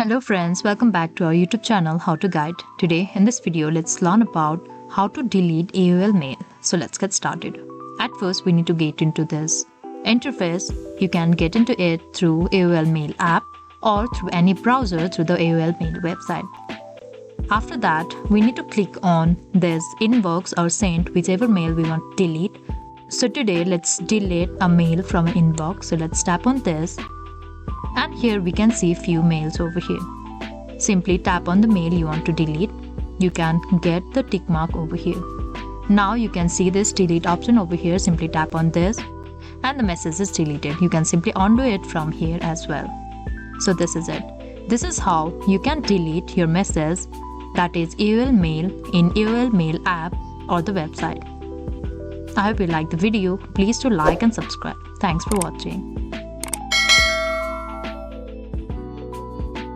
Hello friends, welcome back to our YouTube channel How to Guide. Today in this video let's learn about how to delete AOL mail. So let's get started. At first we need to get into this interface. You can get into it through AOL mail app or through any browser through the AOL mail website. After that we need to click on this inbox or sent, whichever mail we want to delete. So today let's delete a mail from an inbox. So let's tap on this. And here we can see few mails over here. Simply tap on the mail you want to delete. You can get the tick mark over here. Now you can see this delete option over here. Simply tap on this and the message is deleted. You can simply undo it from here as well. So this is it. This is how you can delete your message, that is AOL mail, in AOL mail app or the website. I hope you liked the video. Please do like and subscribe. Thanks for watching.